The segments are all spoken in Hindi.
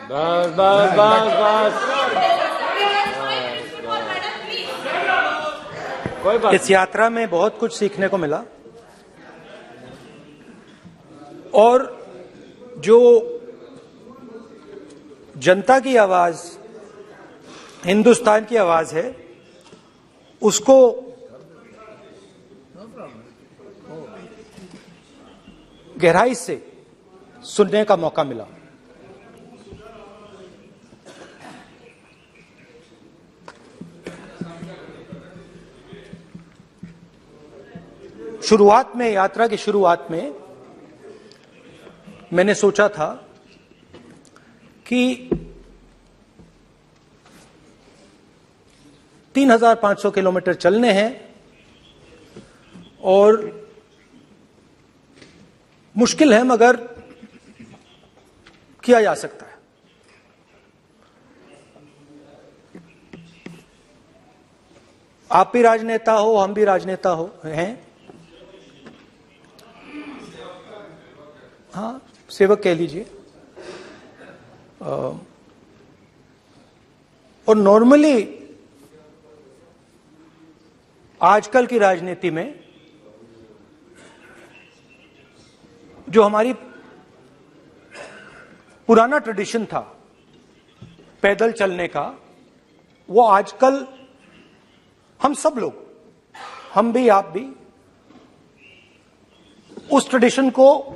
बस बस बस बस कोई बात। इस यात्रा में बहुत कुछ सीखने को मिला और जो जनता की आवाज, हिंदुस्तान की आवाज है, उसको गहराई से सुनने का मौका मिला। शुरुआत में, यात्रा की शुरुआत में मैंने सोचा था कि 3,500 किलोमीटर चलने हैं और मुश्किल है मगर किया जा सकता है। आप भी राजनेता हो, हम भी राजनेता हो हैं, हाँ सेवक कह लीजिए। और नॉर्मली आजकल की राजनीति में जो हमारी पुराना ट्रेडिशन था पैदल चलने का, वो आजकल हम सब लोग, हम भी आप भी, उस ट्रेडिशन को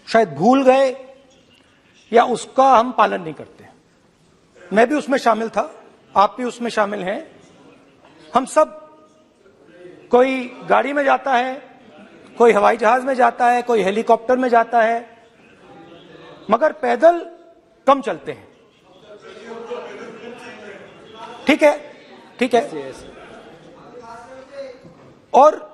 शायद भूल गए या उसका हम पालन नहीं करते। मैं भी उसमें शामिल था, आप भी उसमें शामिल हैं। हम सब, कोई गाड़ी में जाता है, कोई हवाई जहाज में जाता है, कोई हेलीकॉप्टर में जाता है, मगर पैदल कम चलते हैं। ठीक है, ठीक है। और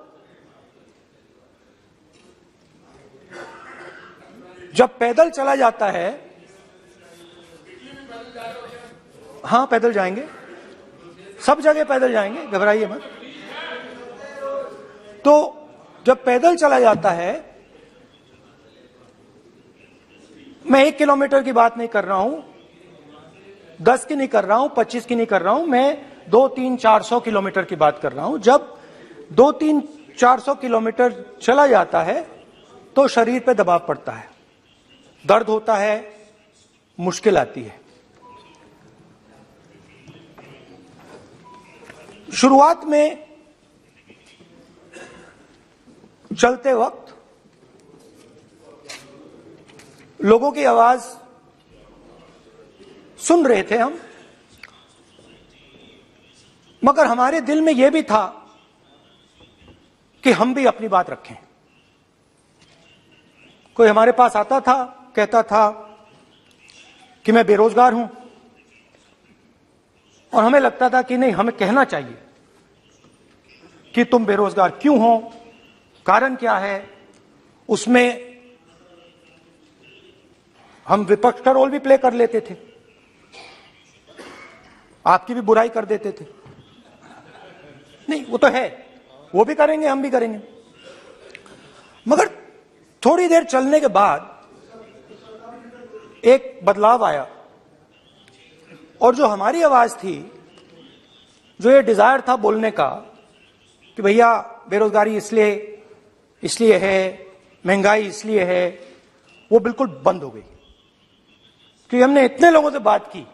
जब पैदल चला जाता है, हाँ पैदल जाएंगे, सब जगह पैदल जाएंगे, घबराइए मत। तो जब पैदल चला जाता है, मैं 1 किलोमीटर की बात नहीं कर रहा हूं, 10 की नहीं कर रहा हूं, 25 की नहीं कर रहा हूं, मैं 200-300-400 किलोमीटर की बात कर रहा हूं। जब 200-300-400 किलोमीटर चला जाता है तो शरीर पे दबाव पड़ता है, दर्द होता है, मुश्किल आती है। शुरुआत में चलते वक्त लोगों की आवाज सुन रहे थे हम, मगर हमारे दिल में यह भी था कि हम भी अपनी बात रखें। कोई हमारे पास आता था, कहता था कि मैं बेरोजगार हूं, और हमें लगता था कि नहीं, हमें कहना चाहिए कि तुम बेरोजगार क्यों हो, कारण क्या है। उसमें हम विपक्ष का रोल भी प्ले कर लेते थे, आपकी भी बुराई कर देते थे। नहीं, वो तो है, वो भी करेंगे, हम भी करेंगे। मगर थोड़ी देर चलने के बाद एक बदलाव आया, और जो हमारी आवाज थी, जो ये डिजायर था बोलने का कि भैया बेरोजगारी इसलिए है, महंगाई इसलिए है, वो बिल्कुल बंद हो गई। क्योंकि हमने इतने लोगों से बात की,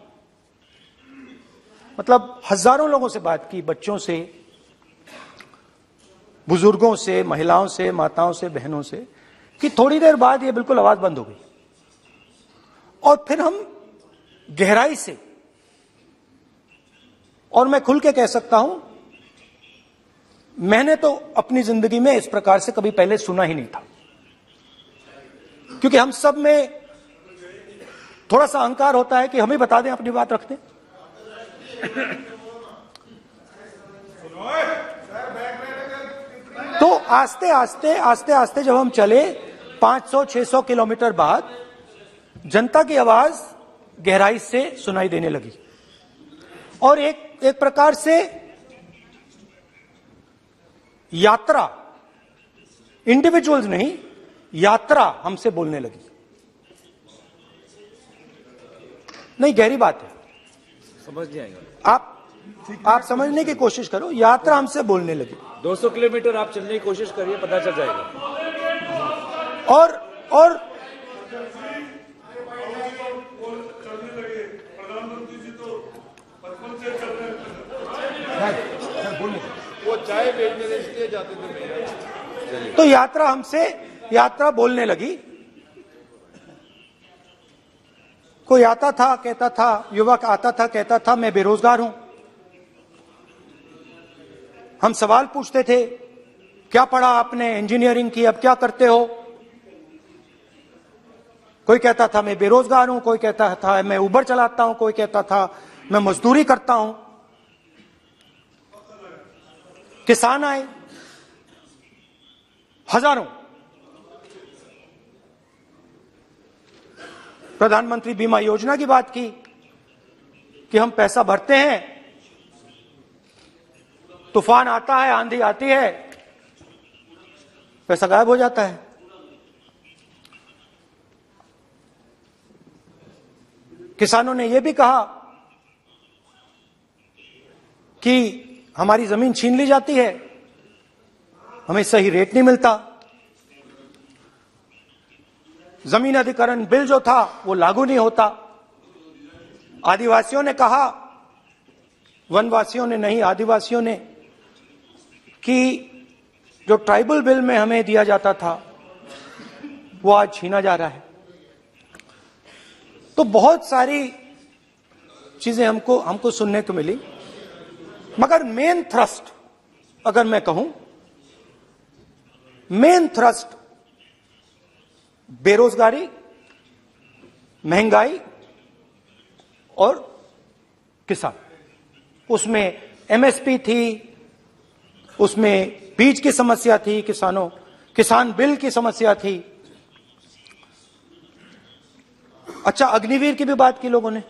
मतलब हजारों लोगों से बात की, बच्चों से, बुजुर्गों से, महिलाओं से, माताओं से, बहनों से, कि थोड़ी देर बाद ये बिल्कुल आवाज बंद हो गई। और फिर हम गहराई से, और मैं खुल के कह सकता हूं, मैंने तो अपनी जिंदगी में इस प्रकार से कभी पहले सुना ही नहीं था। क्योंकि हम सब में थोड़ा सा अहंकार होता है कि हम ही बता दें, अपनी बात रख दें। तो आस्ते आस्ते जब हम चले 500-600 किलोमीटर बाद, जनता की आवाज गहराई से सुनाई देने लगी, और एक प्रकार से यात्रा, इंडिविजुअल्स नहीं, यात्रा हमसे बोलने लगी। नहीं, गहरी बात है, समझ नहीं आएगा। आप समझने की कोशिश करो। यात्रा हमसे बोलने लगी 200 किलोमीटर आप चलने की कोशिश करिए, पता चल जाएगा। और वो चाय बेचने इसलिए जाते थे। तो यात्रा बोलने लगी। कोई आता था, कहता था, युवक आता था, कहता था मैं बेरोजगार हूं। हम सवाल पूछते थे, क्या पढ़ा आपने? इंजीनियरिंग की, अब क्या करते हो? कोई कहता था मैं बेरोजगार हूं, कोई कहता था मैं उबर चलाता हूं, कोई कहता था मैं मजदूरी करता हूं। किसान आए हजारों। प्रधानमंत्री बीमा योजना की बात की कि हम पैसा भरते हैं, तूफान आता है, आंधी आती है, पैसा गायब हो जाता है। किसानों ने यह भी कहा कि हमारी जमीन छीन ली जाती है, हमें सही रेट नहीं मिलता। जमीन अधिग्रहण बिल जो था वो लागू नहीं होता। आदिवासियों ने कहा, वनवासियों ने नहीं, आदिवासियों ने, कि जो ट्राइबल बिल में हमें दिया जाता था वो आज छीना जा रहा है। तो बहुत सारी चीजें हमको सुनने को मिली, मगर मेन थ्रस्ट अगर मैं कहूं, मेन थ्रस्ट बेरोजगारी, महंगाई और किसान। उसमें एमएसपी थी, उसमें बीज की समस्या थी, किसान बिल की समस्या थी। अच्छा, अग्निवीर की भी बात की लोगों ने।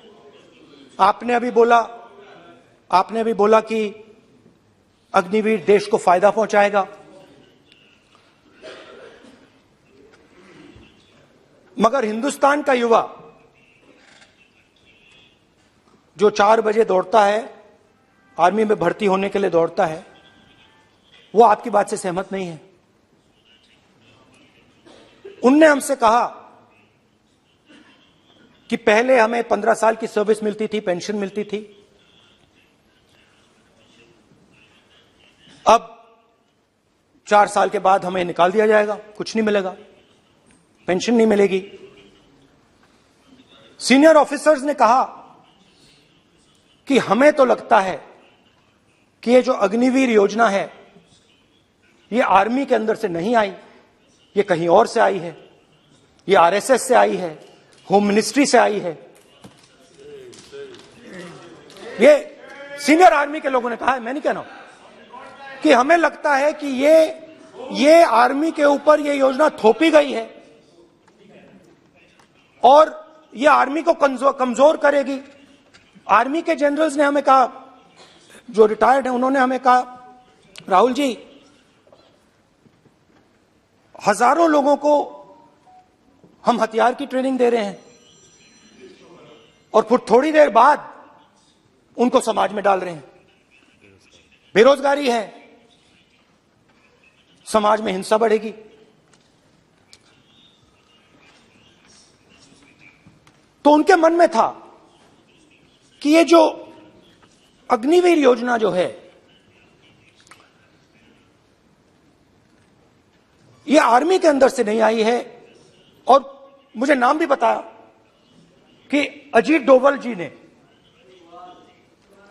आपने अभी बोला कि अग्निवीर देश को फायदा पहुंचाएगा, मगर हिंदुस्तान का युवा जो 4 बजे दौड़ता है, आर्मी में भर्ती होने के लिए दौड़ता है, वो आपकी बात से सहमत नहीं है। उनने हमसे कहा कि पहले हमें 15 साल की सर्विस मिलती थी, पेंशन मिलती थी, अब 4 साल के बाद हमें निकाल दिया जाएगा, कुछ नहीं मिलेगा, पेंशन नहीं मिलेगी। सीनियर ऑफिसर्स ने कहा कि हमें तो लगता है कि ये जो अग्निवीर योजना है ये आर्मी के अंदर से नहीं आई, ये कहीं और से आई है, ये आरएसएस से आई है, होम मिनिस्ट्री से आई है। ये सीनियर आर्मी के लोगों ने कहा है, मैं नहीं कह रहा हूं, कि हमें लगता है कि ये आर्मी के ऊपर ये योजना थोपी गई है और ये आर्मी को कमजोर करेगी। आर्मी के जनरल्स ने हमें कहा, जो रिटायर्ड हैं, उन्होंने हमें कहा, राहुल जी, हजारों लोगों को हम हथियार की ट्रेनिंग दे रहे हैं और फिर थोड़ी देर बाद उनको समाज में डाल रहे हैं। बेरोजगारी है, समाज में हिंसा बढ़ेगी। तो उनके मन में था कि ये जो अग्निवीर योजना जो है, ये आर्मी के अंदर से नहीं आई है। और मुझे नाम भी बताया कि अजीत डोभाल जी ने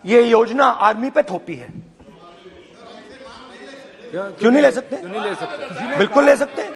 ये योजना आर्मी पे थोपी है। क्यों नहीं ले सकते? क्यों नहीं ले सकते? बिल्कुल ले सकते हैं।